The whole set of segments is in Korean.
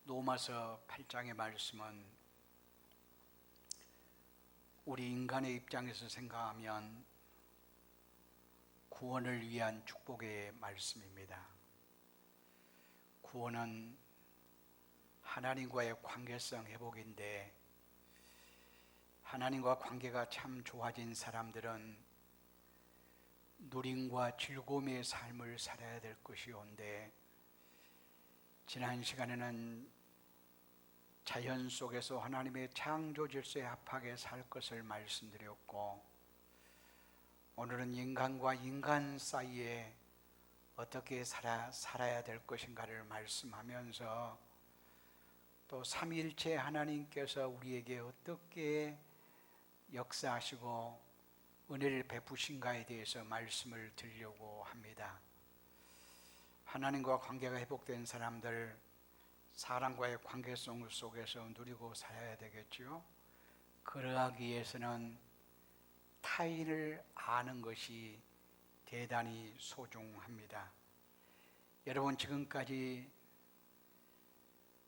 로마서 8장의 말씀은 우리 인간의 입장에서 생각하면 구원을 위한 축복의 말씀입니다. 구원은 하나님과의 관계성 회복인데, 하나님과 관계가 참 좋아진 사람들은 누림과 즐거움의 삶을 살아야 될 것이온데, 지난 시간에는 자연 속에서 하나님의 창조 질서에 합하게 살 것을 말씀드렸고, 오늘은 인간과 인간 사이에 어떻게 살아야 될 것인가를 말씀하면서 또 삼위일체 하나님께서 우리에게 어떻게 역사하시고 은혜를 베푸신가에 대해서 말씀을 드리려고 합니다. 하나님과 관계가 회복된 사람들, 사람과의 관계성 속에서 누리고 살아야 되겠죠. 그러하기 위해서는 타인을 아는 것이 대단히 소중합니다. 여러분, 지금까지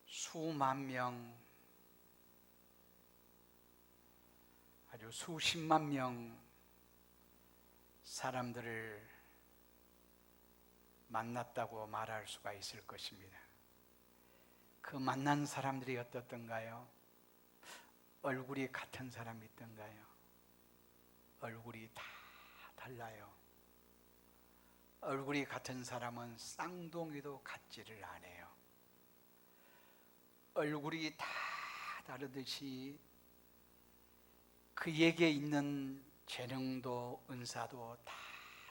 수만 명, 아주 수십만 명 사람들을 만났다고 말할 수가 있을 것입니다. 그 만난 사람들이 어떻던가요? 얼굴이 같은 사람이 있던가요? 얼굴이 다 달라요. 얼굴이 같은 사람은 쌍둥이도 같지를 않아요. 얼굴이 다 다르듯이 그에게 있는 재능도 은사도 다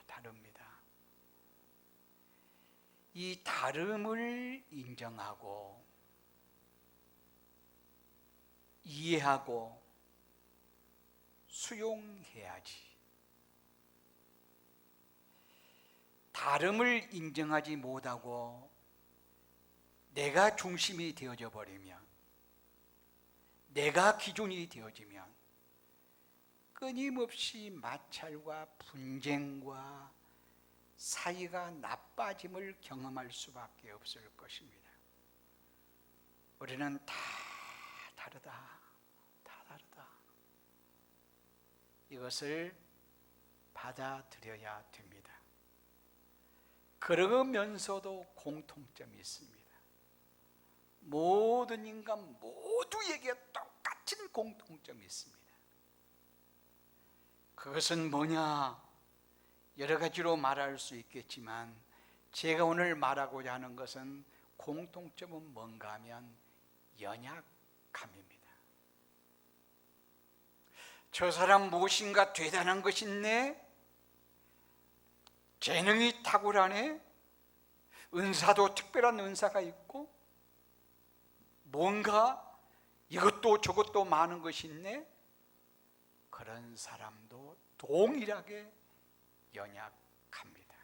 다릅니다. 이 다름을 인정하고 이해하고 수용해야지. 다름을 인정하지 못하고 내가 중심이 되어져 버리면, 내가 기준이 되어지면 끊임없이 마찰과 분쟁과 사이가 나빠짐을 경험할 수밖에 없을 것입니다. 우리는 다 다르다. 이것을 받아들여야 됩니다. 그러면서도 공통점이 있습니다. 모든 인간 모두에게 똑같은 공통점이 있습니다. 그것은 뭐냐? 여러 가지로 말할 수 있겠지만, 제가 오늘 말하고자 하는 것은 공통점은 뭔가 하면 연약함입니다. 저 사람 무엇인가 대단한 것이 있네? 재능이 탁월하네? 은사도 특별한 은사가 있고, 뭔가 이것도 저것도 많은 것이 있네? 그런 사람도 동일하게 연약합니다.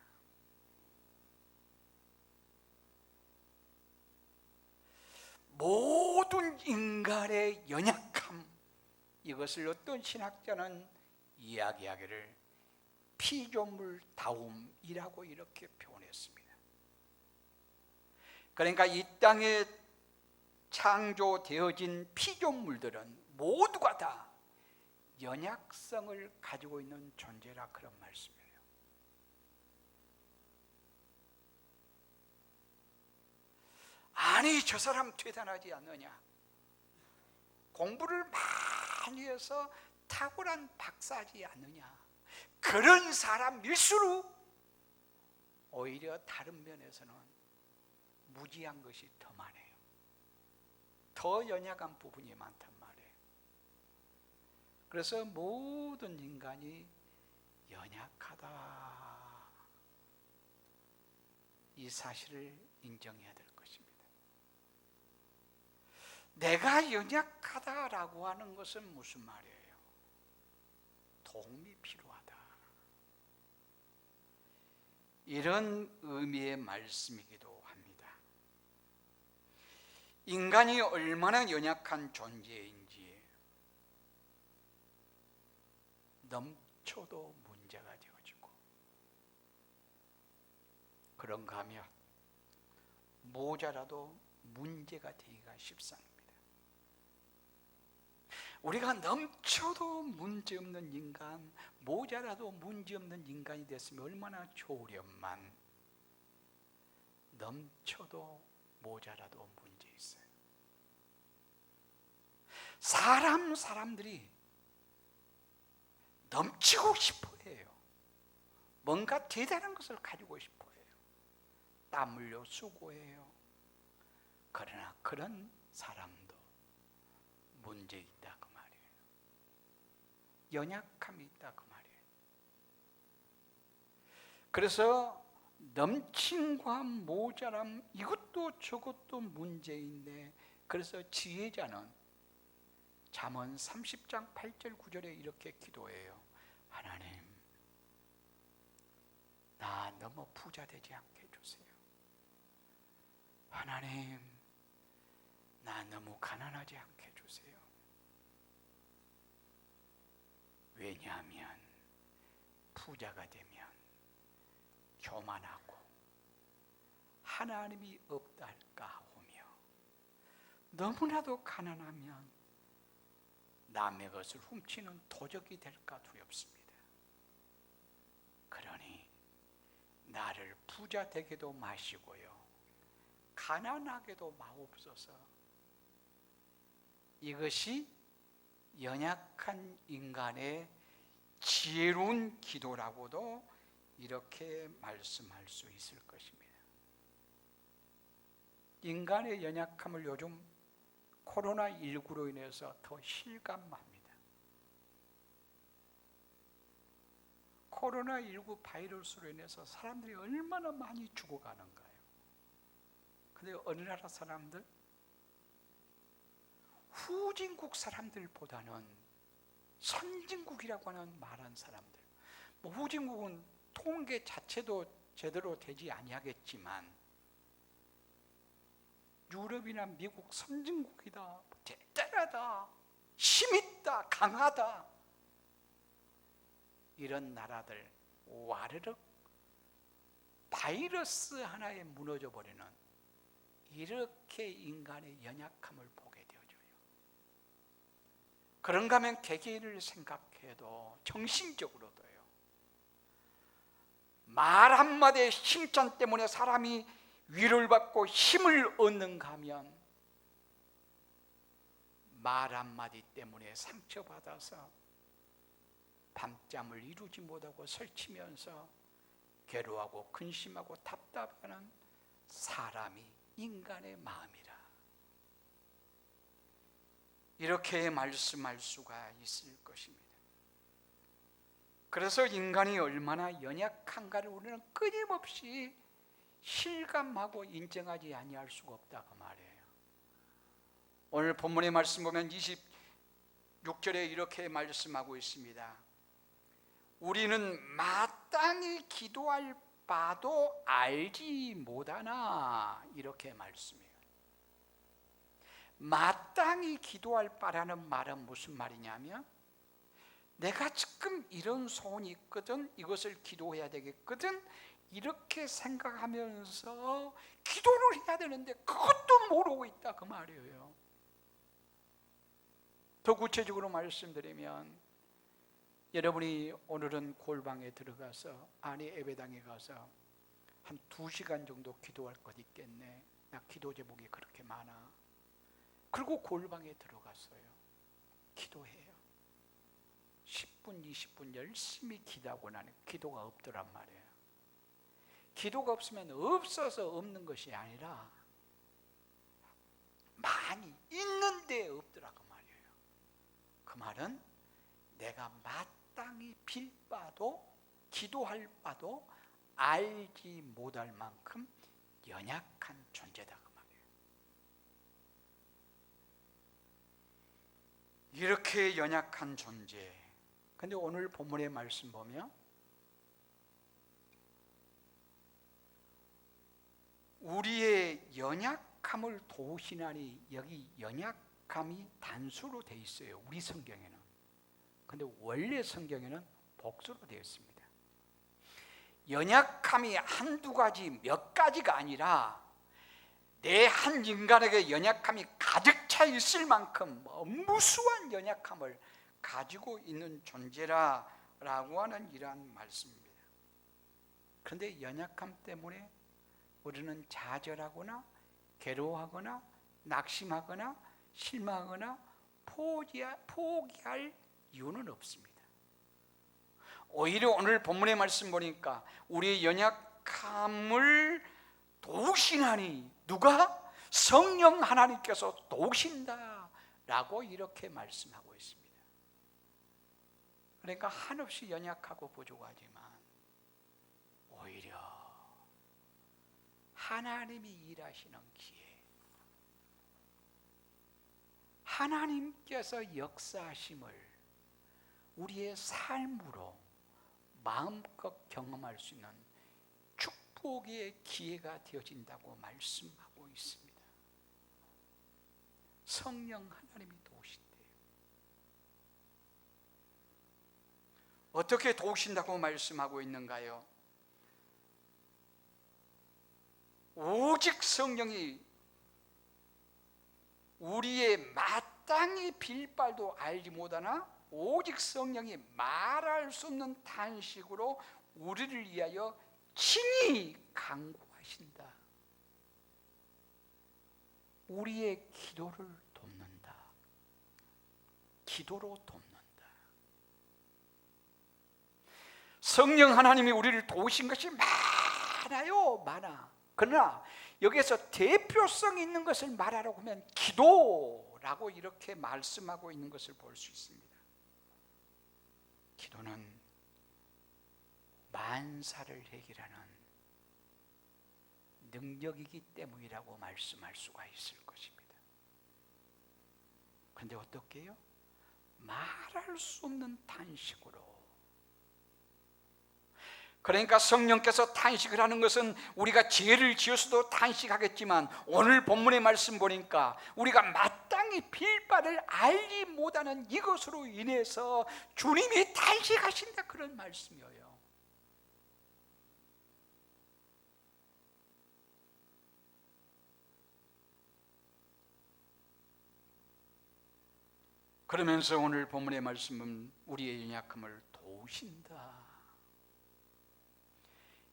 모든 인간의 연약함, 이것을 어떤 신학자는 이야기하기를 피조물다움이라고 이렇게 표현했습니다. 그러니까 이 땅에 창조되어진 피조물들은 모두가 다 연약성을 가지고 있는 존재라, 그런 말씀이에요. 아니, 저 사람 대단하지 않느냐? 공부를 많이 해서 탁월한 박사지 않느냐? 그런 사람일수록 오히려 다른 면에서는 무지한 것이 더 많아요. 더 연약한 부분이 많단 말이에요. 그래서 모든 인간이 연약하다, 이 사실을 인정해야 될 것입니다. 내가 연약하다라고 하는 것은 무슨 말이에요? 도움이 필요하다, 이런 의미의 말씀이기도 합니다. 인간이 얼마나 연약한 존재인지 넘쳐도 문제가 되어지고, 그런가 하면 모자라도 문제가 되기가 쉽습니다. 우리가 넘쳐도 문제없는 인간, 모자라도 문제없는 인간이 됐으면 얼마나 좋으련만 넘쳐도 모자라도 문제 있어요. 사람들이 넘치고 싶어 해요. 뭔가 대단한 것을 가지고 싶어 해요. 땀 흘려 수고해요. 그러나 그런 사람도 문제 있다 그 말이에요. 연약함이 있다 그 말이에요. 그래서 넘침과 모자람, 이것도 저것도 문제인데, 그래서 지혜자는 잠언 30장 8절 9절에 이렇게 기도해요. 하나님, 나 너무 부자 되지 않게 해주세요. 하나님, 나 너무 가난하지 않게 해주세요. 왜냐하면 부자가 되면 교만하고 하나님이 없다 할까 하오며, 너무나도 가난하면 남의 것을 훔치는 도적이 될까 두렵습니다. 그러니 나를 부자 되게도 마시고요, 가난하게도 마옵소서. 이것이 연약한 인간의 지혜로운 기도라고도 이렇게 말씀할 수 있을 것입니다. 인간의 연약함을 요즘 코로나19로 인해서 더 실감합니다. 코로나19 바이러스로 인해서 사람들이 얼마나 많이 죽어가는가요? 근데 어느 나라 사람들? 후진국 사람들보다는 선진국이라고 하는 말한 사람들, 후진국은 통계 자체도 제대로 되지 아니하겠지만 유럽이나 미국 선진국이다, 대단하다, 힘있다, 강하다, 이런 나라들 와르륵 바이러스 하나에 무너져 버리는, 이렇게 인간의 연약함을 보게 되어져요. 그런가 하면 개개인을 생각해도 정신적으로도요, 말 한마디의 칭찬 때문에 사람이 위로를 받고 힘을 얻는가 하면 말 한마디 때문에 상처받아서 밤잠을 이루지 못하고 설치면서 괴로워하고 근심하고 답답하는 사람이 인간의 마음이라, 이렇게 말씀할 수가 있을 것입니다. 그래서 인간이 얼마나 연약한가를 우리는 끊임없이 실감하고 인정하지 아니할 수가 없다 그 말이에요. 오늘 본문의 말씀 보면 26절에 이렇게 말씀하고 있습니다. 우리는 마땅히 기도할 바도 알지 못하나, 이렇게 말씀해요. 마땅히 기도할 바라는 말은 무슨 말이냐면, 내가 지금 이런 소원이 있거든, 이것을 기도해야 되겠거든, 이렇게 생각하면서 기도를 해야 되는데 그것도 모르고 있다 그 말이에요. 더 구체적으로 말씀드리면, 여러분이 오늘은 골방에 들어가서 아니 예배당에 가서 한 2시간 정도 기도할 것 있겠네, 나 기도 제목이 그렇게 많아. 그리고 골방에 들어갔어요. 기도해요. 10분 20분 열심히 기도하고 나니 기도가 없더란 말이에요. 기도가 없으면 없어서 없는 것이 아니라 많이 있는데 없더라 그 말이에요. 그 말은 내가 마땅히 빌 바도 기도할 바도 알지 못할 만큼 연약한 존재다 그 말이에요. 이렇게 연약한 존재. 근데 오늘 본문의 말씀 보면 우리의 연약함을 도우시나니, 여기 연약함이 단수로 되어 있어요, 우리 성경에는. 근데 원래 성경에는 복수로 되어 있습니다. 연약함이 한두 가지 몇 가지가 아니라 내 한 인간에게 연약함이 가득 차 있을 만큼 무수한 연약함을 가지고 있는 존재라고 하는 이러한 말씀입니다. 그런데 연약함 때문에 우리는 좌절하거나 괴로워하거나 낙심하거나 실망하거나 포기할 이유는 없습니다. 오히려 오늘 본문의 말씀 보니까 우리의 연약함을 도우시나니, 누가? 성령 하나님께서 도우신다라고 이렇게 말씀하고 있습니다. 그러니까 한없이 연약하고 부족하지만 오히려 하나님이 일하시는 기회, 하나님께서 역사하심을 우리의 삶으로 마음껏 경험할 수 있는 축복의 기회가 되어진다고 말씀하고 있습니다. 성령 하나님이 도우신대요. 어떻게 도우신다고 말씀하고 있는가요? 오직 성령이 우리의 마땅히 빌 바도 알지 못하나 오직 성령이 말할 수 없는 탄식으로 우리를 위하여 친히 간구하신다. 우리의 기도를 돕는다. 기도로 돕는다. 성령 하나님이 우리를 도우신 것이 많아요. 많아. 그러나 여기에서 대표성 있는 것을 말하라고 하면 기도라고 이렇게 말씀하고 있는 것을 볼 수 있습니다. 기도는 만사를 해결하는 능력이기 때문이라고 말씀할 수가 있을 것입니다. 그런데 어떻게 해요? 말할 수 없는 탄식으로. 그러니까 성령께서 탄식을 하는 것은 우리가 죄를 지어서도 탄식하겠지만 오늘 본문의 말씀 보니까 우리가 마땅히 빌 바를 알지 못하는 이것으로 인해서 주님이 탄식하신다, 그런 말씀이에요. 그러면서 오늘 본문의 말씀은 우리의 연약함을 도우신다.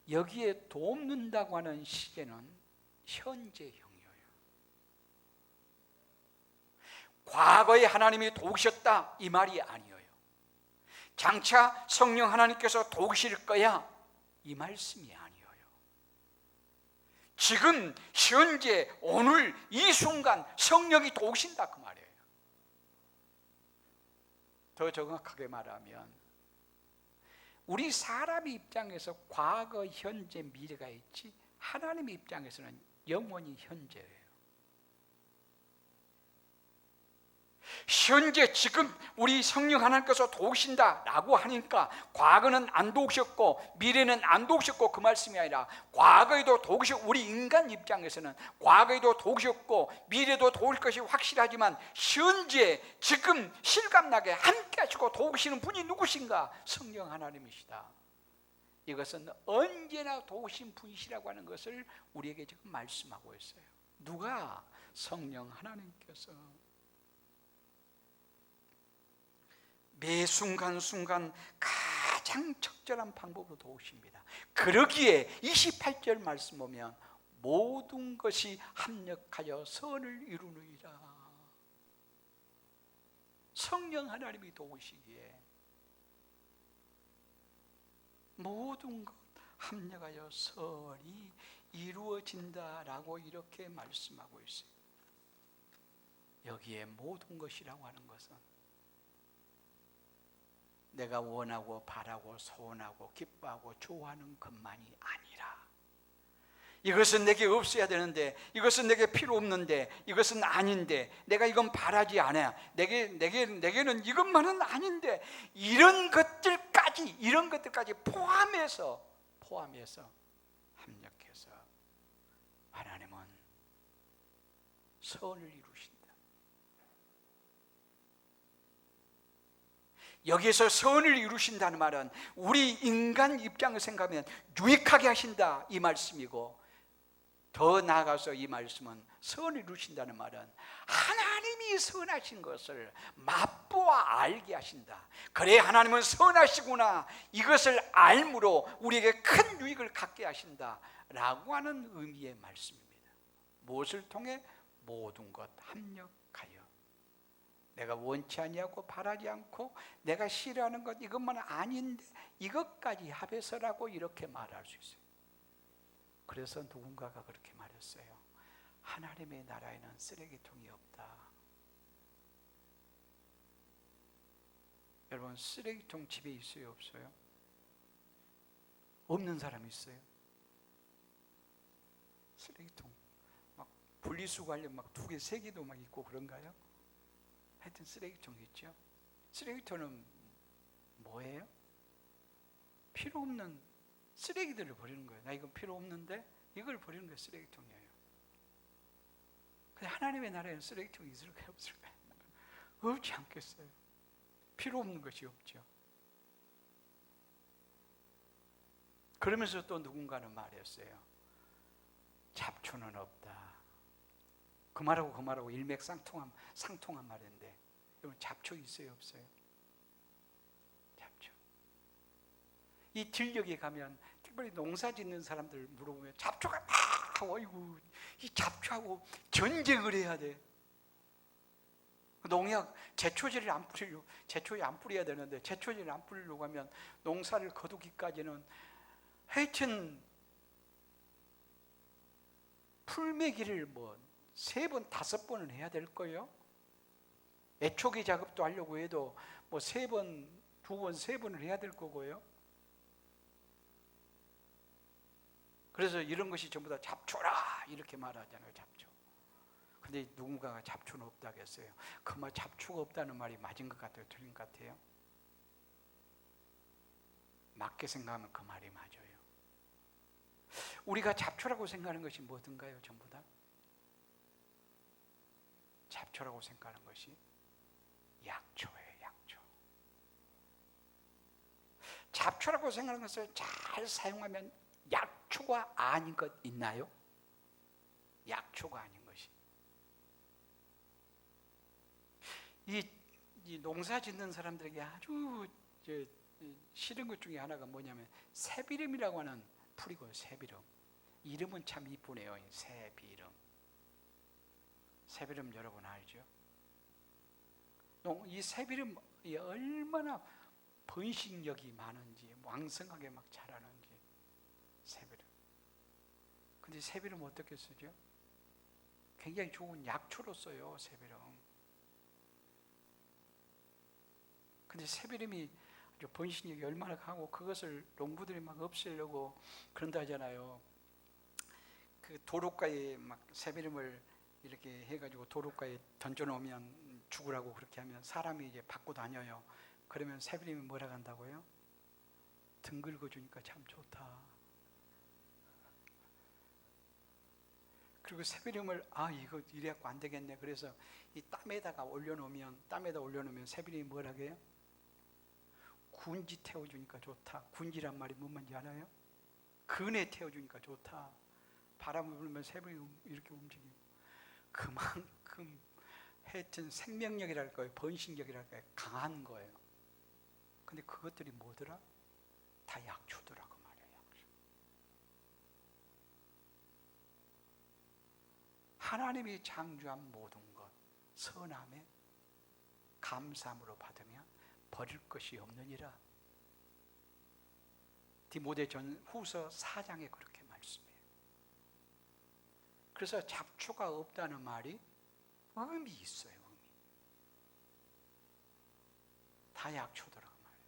여기에 돕는다고 하는 시제는 현재형이에요. 과거에 하나님이 도우셨다 이 말이 아니에요. 장차 성령 하나님께서 도우실 거야 이 말씀이 아니에요. 지금 현재 오늘 이 순간 성령이 도우신다 그 말이에요. 더 정확하게 말하면 우리 사람 입장에서 과거, 현재, 미래가 있지 하나님의 입장에서는 영원히 현재예요. 현재 지금 우리 성령 하나님께서 도우신다라고 하니까 과거는 안 도우셨고 미래는 안 도우셨고 그 말씀이 아니라 과거에도 도우셨고 우리 인간 입장에서는 과거에도 도우셨고 미래도 도울 것이 확실하지만 현재 지금 실감나게 함께 하시고 도우시는 분이 누구신가? 성령 하나님이시다. 이것은 언제나 도우신 분이시라고 하는 것을 우리에게 지금 말씀하고 있어요. 누가? 성령 하나님께서 매 순간순간 가장 적절한 방법으로 도우십니다. 그러기에 28절 말씀 보면 모든 것이 합력하여 선을 이루느니라. 성령 하나님이 도우시기에 모든 것 합력하여 선이 이루어진다라고 이렇게 말씀하고 있어요. 여기에 모든 것이라고 하는 것은 내가 원하고 바라고 소원하고 기뻐하고 좋아하는 것만이 아니라 이것은 내게 없어야 되는데 이것은 내게 필요 없는데 이것은 아닌데 내가 이건 바라지 않아 내게는 이것만은 아닌데 이런 것들까지 포함해서 합력해서 하나님은 선을 이루신다. 여기에서 선을 이루신다는 말은 우리 인간 입장을 생각하면 유익하게 하신다 이 말씀이고 더 나아가서 이 말씀은 선을 이루신다는 말은 하나님이 선하신 것을 맛보아 알게 하신다. 그래 하나님은 선하시구나, 이것을 알므로 우리에게 큰 유익을 갖게 하신다 라고 하는 의미의 말씀입니다. 무엇을 통해? 모든 것 합력하여. 내가 원치 아니하고 바라지 않고 내가 싫어하는 것 이것만 아닌데 이것까지 합해서라고 이렇게 말할 수 있어요. 그래서 누군가가 그렇게 말했어요. 하나님의 나라에는 쓰레기통이 없다. 여러분, 쓰레기통 집에 있어요, 없어요? 없는 사람 있어요? 쓰레기통 막 분리수거하려 막 2개, 3개도 막 있고 그런가요? 하여튼 쓰레기통 있죠. 쓰레기통은 뭐예요? 필요 없는 쓰레기들을 버리는 거예요. 나 이건 필요 없는데 이걸 버리는 게 쓰레기통이에요. 근데 하나님의 나라에는 쓰레기통이 있을까요, 없을까요? 없지 않겠어요? 필요 없는 것이 없죠. 그러면서 또 누군가는 말했어요. 잡초는 없다. 그 말하고 상통한 말인데, 여러분, 잡초 있어요, 없어요? 잡초. 이 들녘에 가면 특별히 농사 짓는 사람들 물어보면 잡초가 막, 어이구, 이 잡초하고 전쟁을 해야 돼. 농약, 제초제를 안 뿌리려고, 제초제 안 뿌려야 되는데 제초제를 안 뿌리려고 하면 농사를 거두기까지는 하여튼 풀매기를 3번, 5번은 해야 될 거예요. 애초기 작업도 하려고 해도 3번, 2번, 3번을 해야 될 거고요. 그래서 이런 것이 전부 다 잡초라 이렇게 말하잖아요. 잡초. 근데 누군가가 잡초는 없다고 했어요. 그 말, 잡초가 없다는 말이 맞은 것 같아요, 틀린 것 같아요? 맞게 생각하면 그 말이 맞아요. 우리가 잡초라고 생각하는 것이 뭐든가요? 전부 다 잡초라고 생각하는 것이 약초예요. 약초. 잡초라고 생각하는 것을 잘 사용하면 약초가 아닌 것 있나요? 약초가 아닌 것이. 이 농사 짓는 사람들에게 아주 싫은 것 중에 하나가 뭐냐면 새비름이라고 하는 풀이고요. 새비름. 이름은 참 이쁘네요. 새비름. 새비름 여러분 알죠? 이 새비름이 얼마나 번식력이 많은지, 왕성하게 막 자라는지. 새비름. 근데 새비름 어떻게 쓰죠? 굉장히 좋은 약초로 써요, 새비름. 근데 새비름이 번식력이 얼마나 강하고 그것을 농부들이 막 없애려고 그런다 하잖아요. 그 도로가에 막 새비름을 이렇게 해가지고 도로가에 던져놓으면 죽으라고 그렇게 하면 사람이 이제 받고 다녀요. 그러면 새비름이 뭐라 한다고요? 등 긁어주니까 참 좋다. 그리고 새비름을 이거 이래갖고 안 되겠네. 그래서 이 땀에다 올려놓으면 새비름이 뭐라 해요? 군지 태워주니까 좋다. 군지란 말이 뭔 말인지 알아요? 근에 태워주니까 좋다. 바람을 불면 새비름이 이렇게 움직이고 그만큼 하여튼 생명력이랄까요, 번식력이랄까요, 강한 거예요. 근데 그것들이 뭐더라? 다 약초더라고 말이에요. 약초. 하나님이 창조한 모든 것 선함에 감사함으로 받으면 버릴 것이 없느니라. 디모데전후서 4장에 그렇게 말씀해요. 그래서 잡초가 없다는 말이 의미 있어요. 의미. 다 약초더라고 말이에요.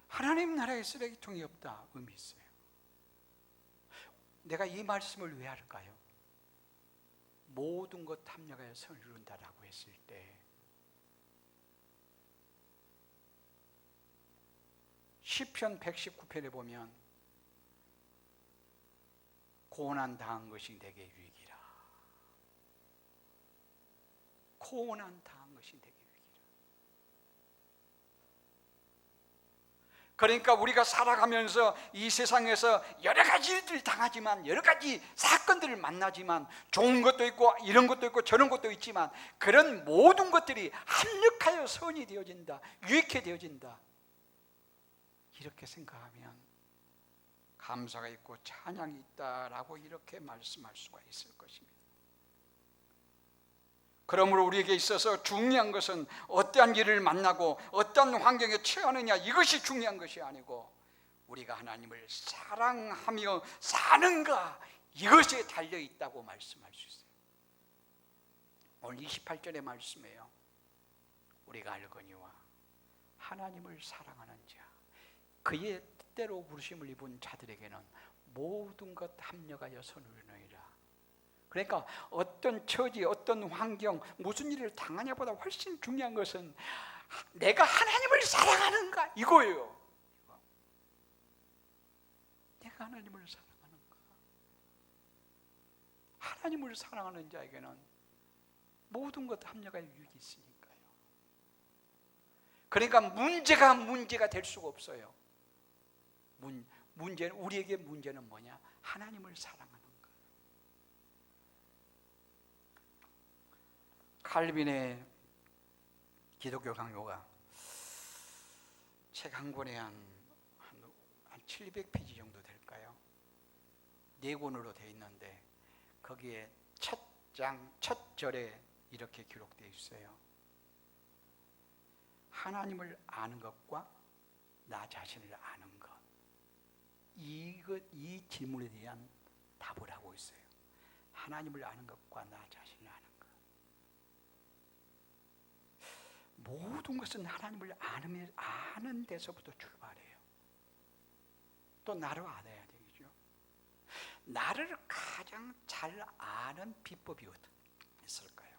하나님 나라에 쓰레기통이 없다, 의미 있어요. 내가 이 말씀을 왜 할까요? 모든 것 합력하여 선을 이룬다라고 했을 때 시편 119편에 보면 고난 당한 것이 내게 유익이라. 고난 당한 것이 내게 유익이라. 그러니까 우리가 살아가면서 이 세상에서 여러 가지 일들을 당하지만, 여러 가지 사건들을 만나지만, 좋은 것도 있고 이런 것도 있고 저런 것도 있지만, 그런 모든 것들이 합력하여 선이 되어진다, 유익해 되어진다, 이렇게 생각하면 감사가 있고 찬양이 있다라고 이렇게 말씀할 수가 있을 것입니다. 그러므로 우리에게 있어서 중요한 것은 어떠한 일을 만나고 어떠한 환경에 처하느냐, 이것이 중요한 것이 아니고 우리가 하나님을 사랑하며 사는가, 이것에 달려있다고 말씀할 수 있어요. 오늘 28절의 말씀이에요. 우리가 알거니와 하나님을 사랑하는 자, 그의 뜻대로 부르심을 입은 자들에게는 모든 것 합력하여 선을 이루느니라. 그러니까 어떤 처지, 어떤 환경, 무슨 일을 당하냐보다 훨씬 중요한 것은 내가 하나님을 사랑하는가, 이거예요. 내가 하나님을 사랑하는가. 하나님을 사랑하는 자에게는 모든 것 합력하여 유익이 있으니까요. 그러니까 문제가 될 수가 없어요. 우리에게 문제는 뭐냐? 하나님을 사랑하는 것. 칼빈의 기독교 강요가 책 한 권에 한 700페이지 정도 될까요? 4권으로 되어 있는데 거기에 첫 절에 이렇게 기록되어 있어요. 하나님을 아는 것과 나 자신을 아는 것, 이 질문에 대한 답을 하고 있어요. 하나님을 아는 것과 나 자신을 아는 것. 모든 것은 하나님을 아는 데서부터 출발해요. 또 나를 알아야 되겠죠. 나를 가장 잘 아는 비법이 어떻게 있을까요?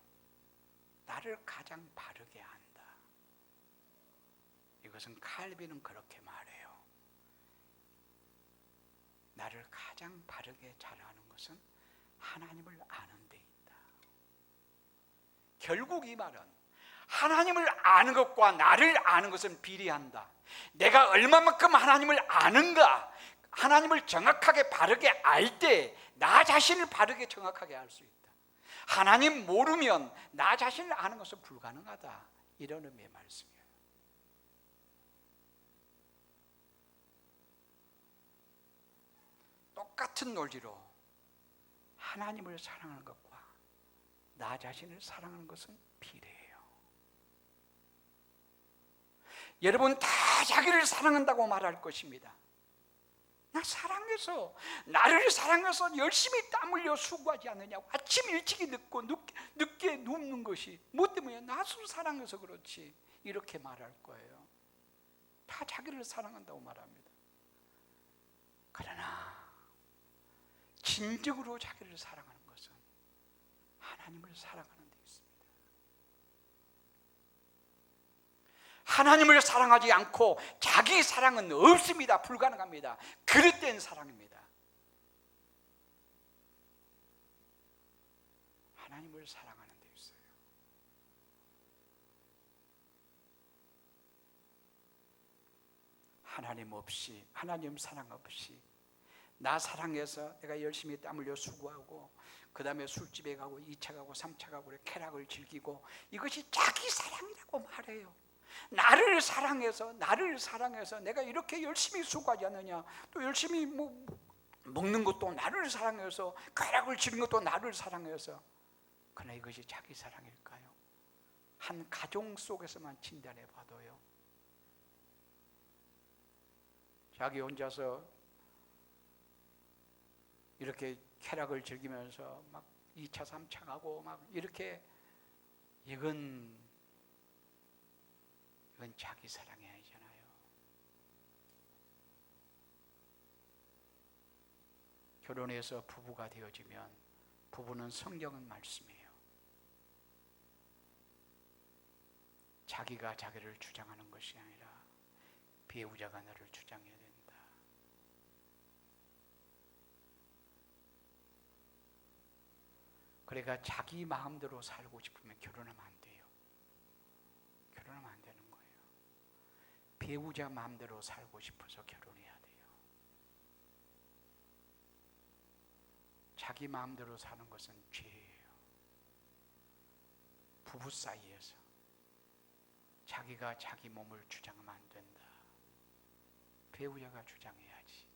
나를 가장 바르게 안다. 이것은 칼빈은 그렇게 말해요. 나를 가장 바르게 잘 아는 것은 하나님을 아는 데 있다. 결국 이 말은 하나님을 아는 것과 나를 아는 것은 비례한다. 내가 얼마만큼 하나님을 아는가, 하나님을 정확하게 바르게 알 때 나 자신을 바르게 정확하게 알 수 있다. 하나님 모르면 나 자신을 아는 것은 불가능하다, 이런 의미의 말씀이에요. 똑같은 논리로 하나님을 사랑하는 것과 나 자신을 사랑하는 것은 비례해요. 여러분 다 자기를 사랑한다고 말할 것입니다. 나 사랑해서, 나를 사랑해서 열심히 땀 흘려 수고하지 않느냐고. 아침 일찍이 늦게 눕는 것이 뭐 때문이야? 나 스스로 사랑해서 그렇지, 이렇게 말할 거예요. 다 자기를 사랑한다고 말합니다. 그러나 진정으로 자기를 사랑하는 것은 하나님을 사랑하는 데 있습니다. 하나님을 사랑하지 않고 자기 사랑은 없습니다. 불가능합니다. 그릇된 사랑입니다. 하나님을 사랑하는 데 있어요. 하나님 없이, 하나님 사랑 없이, 나 사랑해서 내가 열심히 땀 흘려 수고하고 그 다음에 술집에 가고 2차 가고 3차 가고 쾌락을 즐기고, 이것이 자기 사랑이라고 말해요. 나를 사랑해서 내가 이렇게 열심히 수고하지 않느냐, 또 열심히 먹는 것도 나를 사랑해서, 쾌락을 즐기는 것도 나를 사랑해서. 그러나 이것이 자기 사랑일까요? 한 가정 속에서만 진단해 봐도요, 자기 혼자서 이렇게 쾌락을 즐기면서 막 2차 3차 가고 막 이렇게, 이건 자기 사랑이 아니잖아요. 결혼해서 부부가 되어지면 부부는 성경은 말씀이에요. 자기가 자기를 주장하는 것이 아니라 배우자가 나를 주장해야 된다. 그러니까 자기 마음대로 살고 싶으면 결혼하면 안 돼요. 결혼하면 안 되는 거예요. 배우자 마음대로 살고 싶어서 결혼해야 돼요. 자기 마음대로 사는 것은 죄예요. 부부 사이에서 자기가 자기 몸을 주장하면 안 된다. 배우자가 주장해야지.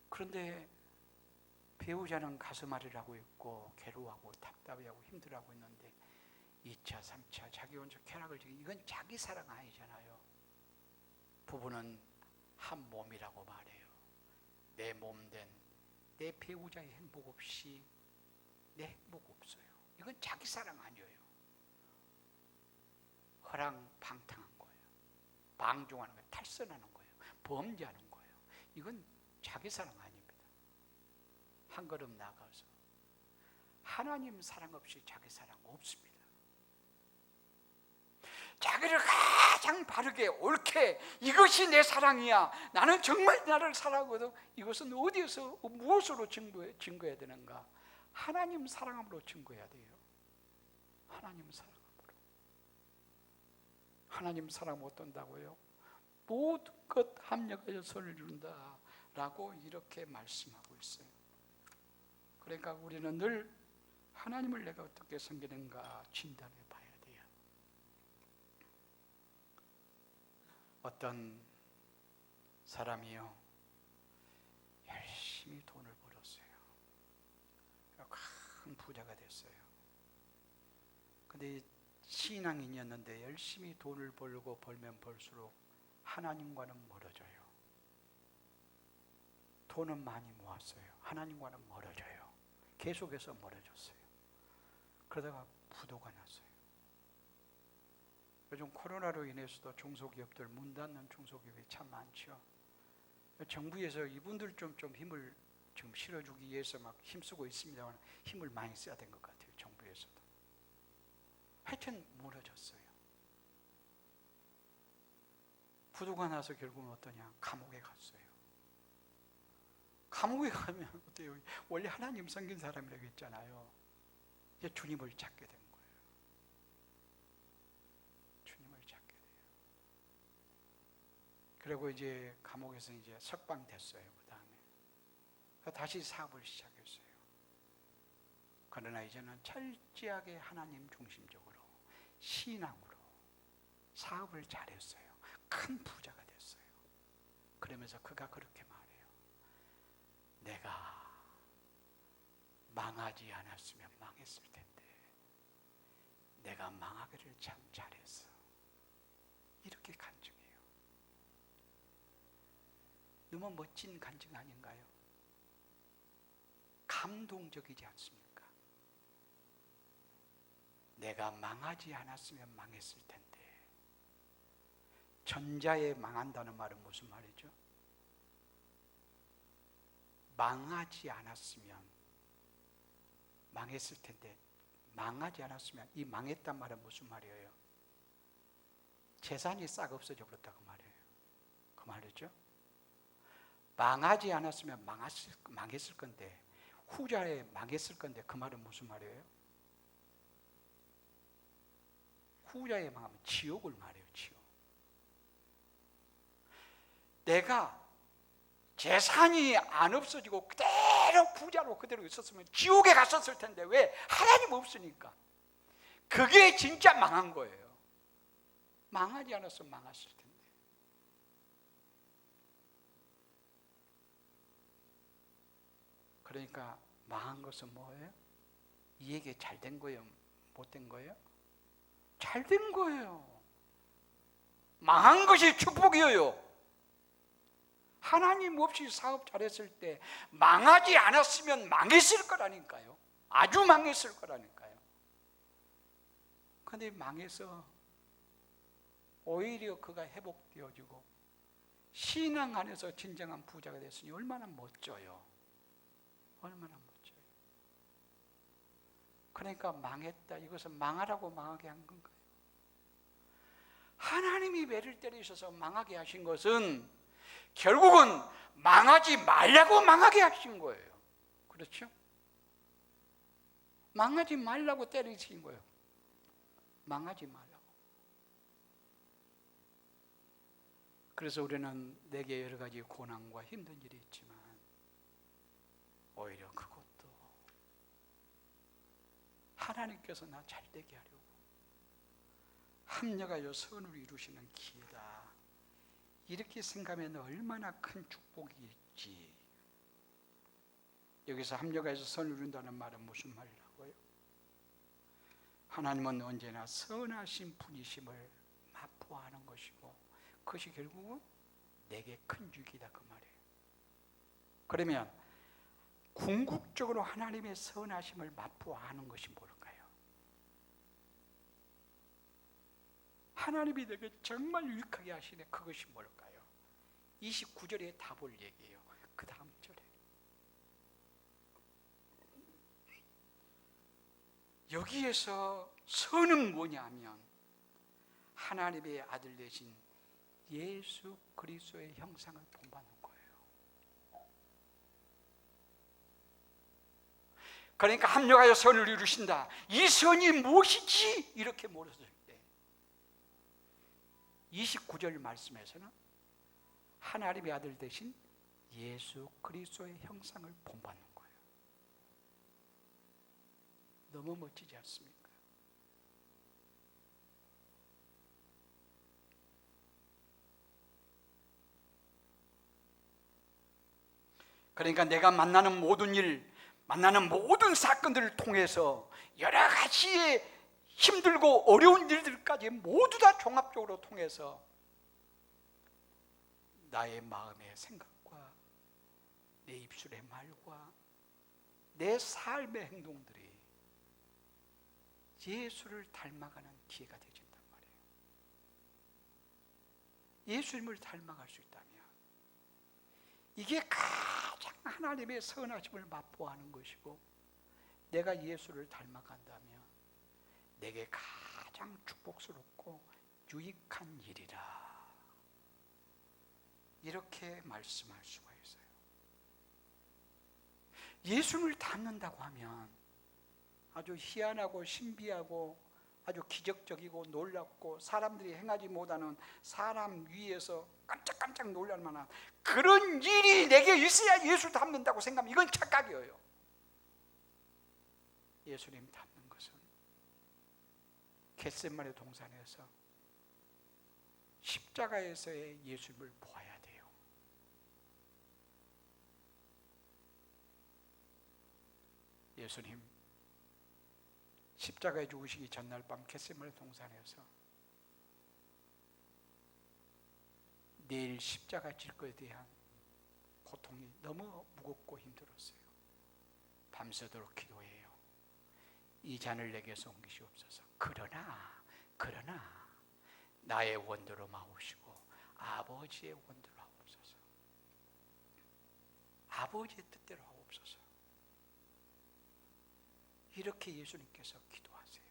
그런데 배우자는 가슴앓이를 하고 있고 괴로워하고 답답해하고 힘들어하고 있는데 2차, 3차 자기 혼자 쾌락을 즐기는, 이건 자기 사랑 아니잖아요. 부부는 한 몸이라고 말해요. 내 몸된 내 배우자의 행복 없이 내 행복 없어요. 이건 자기 사랑 아니에요. 허랑방탕한 거예요. 방종하는 거예요. 탈선하는 거예요. 범죄하는 거예요. 이건 자기 사랑 아닙니다. 한 걸음 나가서 하나님 사랑 없이 자기 사랑 없습니다. 자기를 가장 바르게 옳게 이것이 내 사랑이야, 나는 정말 나를 사랑하거든, 이것은 어디에서 무엇으로 증거해야 되는가? 하나님 사랑으로 증거해야 돼요. 하나님 사랑으로. 하나님 사랑 어떤다고요? 모든 것 합력하여 선을 이룬다 라고 이렇게 말씀하고 있어요. 그러니까 우리는 늘 하나님을 내가 어떻게 섬기는가 진단해 봐야 돼요. 어떤 사람이요, 열심히 돈을 벌었어요. 큰 부자가 됐어요. 근데 신앙인이었는데 열심히 돈을 벌면 벌수록 하나님과는 멀어져요. 돈은 많이 모았어요. 하나님과는 멀어져요. 계속해서 멀어졌어요. 그러다가 부도가 났어요. 요즘 코로나로 인해서도 중소기업들 문 닫는 중소기업이 참 많죠. 정부에서 이분들 좀 힘을 지금 실어주기 위해서 막 힘쓰고 있습니다만 힘을 많이 써야 된 것 같아요. 정부에서도. 하여튼 무너졌어요. 부도가 나서 결국은 어떠냐? 감옥에 갔어요. 감옥에 가면 어때요? 원래 하나님 섬긴 사람이라고 했잖아요. 이제 주님을 찾게 된 거예요. 주님을 찾게 돼요. 그리고 이제 감옥에서 이제 석방됐어요. 그 다음에 다시 사업을 시작했어요. 그러나 이제는 철저하게 하나님 중심적으로 신앙으로 사업을 잘했어요. 큰 부자가 됐어요. 그러면서 그가 그렇게 말해요. 내가 망하지 않았으면 망했을 텐데 내가 망하기를 참 잘했어. 이렇게 간증해요. 너무 멋진 간증 아닌가요? 감동적이지 않습니까? 내가 망하지 않았으면 망했을 텐데. 전자에 망한다는 말은 무슨 말이죠? 망하지 않았으면 망했을 텐데, 망하지 않았으면, 이 망했단 말은 무슨 말이에요? 재산이 싹 없어져 버렸다고 말이에요. 그 말이죠. 망하지 않았으면 망했을 건데, 후자에 망했을 건데, 그 말은 무슨 말이에요? 후자에 망하면 지옥을 말해요. 지옥. 내가 재산이 안 없어지고 그대로 부자로 그대로 있었으면 지옥에 갔었을 텐데, 왜? 하나님 없으니까. 그게 진짜 망한 거예요. 망하지 않았으면 망했을 텐데. 그러니까 망한 것은 뭐예요? 이에게 잘 된 거예요? 못 된 거예요? 잘 된 거예요. 망한 것이 축복이에요. 하나님 없이 사업 잘했을 때 망하지 않았으면 망했을 거라니까요. 아주 망했을 거라니까요. 그런데 망해서 오히려 그가 회복되어지고 신앙 안에서 진정한 부자가 됐으니 얼마나 멋져요. 얼마나 멋져요. 그러니까 망했다, 이것은 망하라고 망하게 한 건가요? 하나님이 매를 때리셔서 망하게 하신 것은 결국은 망하지 말라고 망하게 하신 거예요. 그렇죠? 망하지 말라고 때리신 거예요. 망하지 말라고. 그래서 우리는 내게 여러 가지 고난과 힘든 일이 있지만 오히려 그것도 하나님께서 나 잘되게 하려고 합력하여 선을 이루시는 기회다, 이렇게 생각하면 얼마나 큰 축복이지. 여기서 합력하여서 선을 이룬다는 말은 무슨 말이라고요? 하나님은 언제나 선하신 분이심을 맛보아하는 것이고 그것이 결국은 내게 큰 유익이다, 그 말이에요. 그러면 궁극적으로 하나님의 선하심을 맛보아하는 것이 뭘까요? 하나님이 내게 정말 유익하게 하시네, 그것이 뭘까요? 29절에 답을 얘기해요. 그 다음 절에 여기에서 선은 뭐냐면 하나님의 아들 되신 예수 그리스도의 형상을 본받는 거예요. 그러니까 합력하여 선을 이루신다. 이 선이 무엇이지? 이렇게 물었을 때 29절 말씀에서는 하나님의 아들 되신 예수 그리스도의 형상을 본받는 거예요. 너무 멋지지 않습니까? 그러니까 내가 만나는 모든 일, 만나는 모든 사건들을 통해서 여러 가지의 힘들고 어려운 일들까지 모두 다 종합적으로 통해서 나의 마음의 생각과 내 입술의 말과 내 삶의 행동들이 예수를 닮아가는 기회가 되어진단 말이에요. 예수님을 닮아갈 수 있다면 이게 가장 하나님의 선하심을 맛보아하는 것이고, 내가 예수를 닮아간다면 내게 가장 축복스럽고 유익한 일이라, 이렇게 말씀할 수가 있어요. 예수를 닮는다고 하면 아주 희한하고 신비하고 아주 기적적이고 놀랍고 사람들이 행하지 못하는, 사람 위에서 깜짝깜짝 놀랄 만한 그런 일이 내게 있어야 예수 닮는다고 생각하면 이건 착각이에요. 예수님 닮는 것은 겟세마네 동산에서 십자가에서의 예수님을 보아야 돼요. 예수님 십자가에 죽으시기 전날 밤 겟세마네 동산에서 내일 십자가 질 것에 대한 고통이 너무 무겁고 힘들었어요. 밤새도록 기도해요. 이 잔을 내게서 옮기시옵소서. 그러나 나의 원대로 마오시고 아버지의 원대로 하옵소서. 아버지의 뜻대로 하옵소서. 이렇게 예수님께서 기도하세요.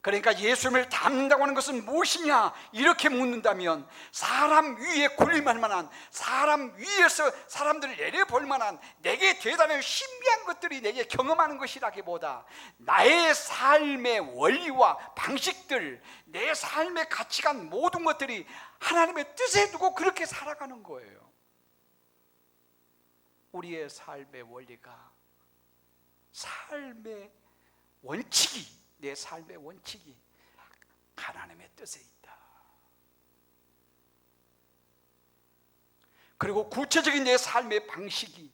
그러니까 예수님을 닮는다고 하는 것은 무엇이냐 이렇게 묻는다면, 사람 위에 굴림할 만한, 사람 위에서 사람들을 내려볼 만한 내게 대단히 신비한 것들이 내게 경험하는 것이라기보다 나의 삶의 원리와 방식들, 내 삶의 가치관, 모든 것들이 하나님의 뜻에 두고 그렇게 살아가는 거예요. 우리의 삶의 원리가, 삶의 원칙이, 내 삶의 원칙이 하나님의 뜻에 있다. 그리고 구체적인 내 삶의 방식이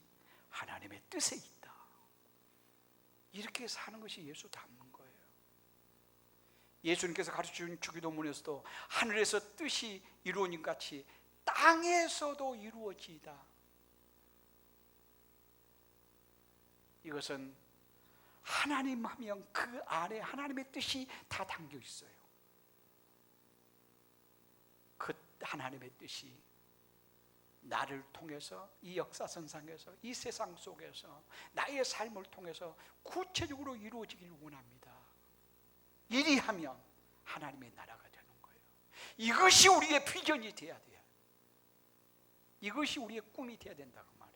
하나님의 뜻에 있다. 이렇게 사는 것이 예수 닮는 거예요. 예수님께서 가르쳐준 주기도문에서도 하늘에서 뜻이 이루어진 같이 땅에서도 이루어지이다. 이것은 하나님 하면 그 안에 하나님의 뜻이 다 담겨 있어요. 그 하나님의 뜻이 나를 통해서 이 역사선상에서, 이 세상 속에서 나의 삶을 통해서 구체적으로 이루어지길 원합니다. 이리 하면 하나님의 나라가 되는 거예요. 이것이 우리의 비전이 돼야 돼요. 이것이 우리의 꿈이 돼야 된다고 말해요.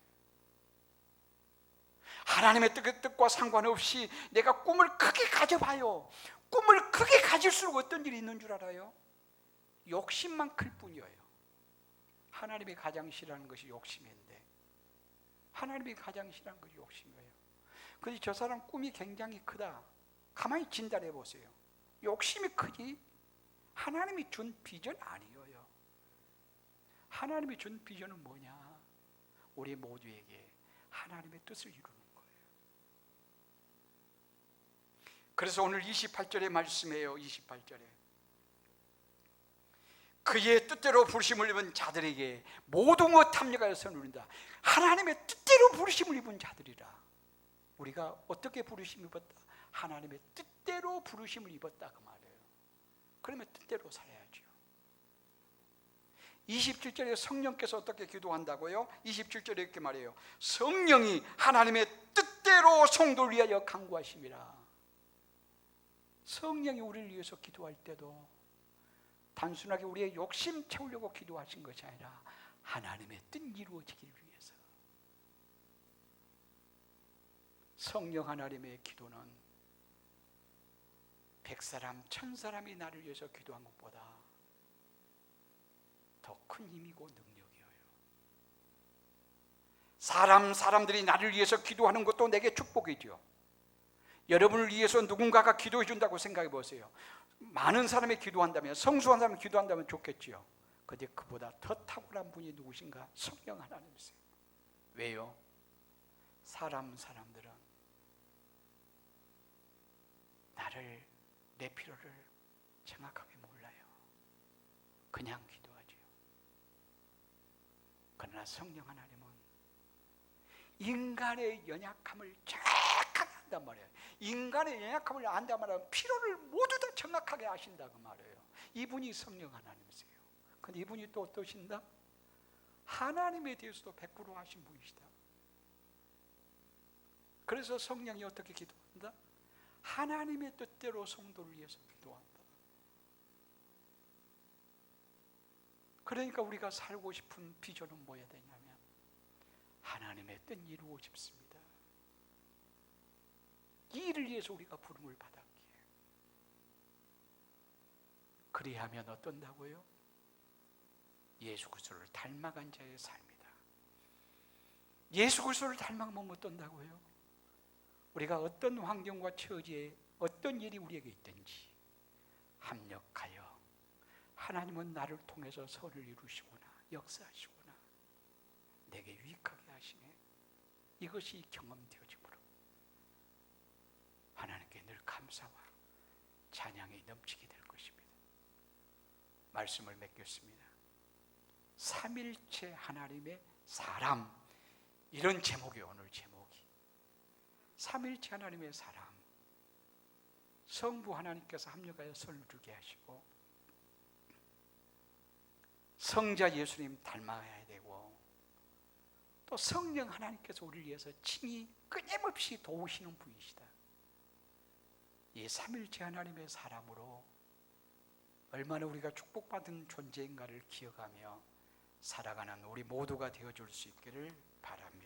하나님의 뜻과 상관없이 내가 꿈을 크게 가져봐요. 꿈을 크게 가질수록 어떤 일이 있는 줄 알아요? 욕심만 클 뿐이에요. 하나님이 가장 싫어하는 것이 욕심인데, 하나님이 가장 싫어하는 것이 욕심이에요. 그런데 저 사람 꿈이 굉장히 크다. 가만히 진단해 보세요. 욕심이 크지 하나님이 준 비전 아니에요. 하나님이 준 비전은 뭐냐? 우리 모두에게 하나님의 뜻을 이루는 거예요. 그래서 오늘 28절의 말씀이에요. 28절에 그의 뜻대로 부르심을 입은 자들에게 모든 것 탐려하여서 누린다. 하나님의 뜻대로 부르심을 입은 자들이라. 우리가 어떻게 부르심을 입었다? 하나님의 뜻대로 부르심을 입었다 그 말이에요. 그러면 뜻대로 살아야죠. 27절에 성령께서 어떻게 기도한다고요? 27절에 이렇게 말해요. 성령이 하나님의 뜻대로 성도를 위하여 간구하심이라. 성령이 우리를 위해서 기도할 때도 단순하게 우리의 욕심 채우려고 기도하신 것이 아니라 하나님의 뜻 이루어지기를 위해서. 성령 하나님의 기도는 100사람, 1000사람이 나를 위해서 기도한 것보다 더 큰 힘이고 능력이에요. 사람들이 나를 위해서 기도하는 것도 내게 축복이죠. 여러분을 위해서 누군가가 기도해 준다고 생각해 보세요. 많은 사람이 기도한다면, 성수한 사람이 기도한다면 좋겠지요. 그런데 그보다 더 탁월한 분이 누구신가? 성령 하나님이세요. 왜요? 사람들은 나를, 내 필요를 정확하게 몰라요. 그냥 기도하죠. 그러나 성령 하나님은 인간의 연약함을 정확하게 안단 말이에요. 인간의 연약함을 안단 말이에요. 필요를 모두 다 정확하게 아신다 그 말이에요. 이분이 성령 하나님이세요. 근데 이분이 또 어떠신다? 하나님에 대해서도 100% 하신 분이시다. 그래서 성령이 어떻게 기도한다? 하나님의 뜻대로 성도를 위해서 기도한다. 그러니까 우리가 살고 싶은 비전은 뭐야 되냐면 하나님의 뜻 이루고 싶습니다. 이 일을 위해서 우리가 부름을 받았기에. 그리하면 어떤다고요? 예수 그리스도를 닮아간 자의 삶이다. 예수 그리스도를 닮아가면 어떤다고요? 우리가 어떤 환경과 처지에 어떤 일이 우리에게 있든지 합력하여 하나님은 나를 통해서 선을 이루시구나, 역사하시구나, 내게 유익하게 하시네. 이것이 경험되어지므로 하나님께 늘 감사와 찬양이 넘치게 될 것입니다. 말씀을 맺겠습니다. 삼일체 하나님의 사람, 이런 제목이에요. 오늘 제목이 삼일체 하나님의 사람. 성부 하나님께서 합력하여 선을 이루게 하시고 성자 예수님 닮아야 되고 또 성령 하나님께서 우리를 위해서 친히 끊임없이 도우시는 분이시다. 이 삼일체 하나님의 사람으로 얼마나 우리가 축복받은 존재인가를 기억하며 살아가는 우리 모두가 되어줄 수 있기를 바랍니다.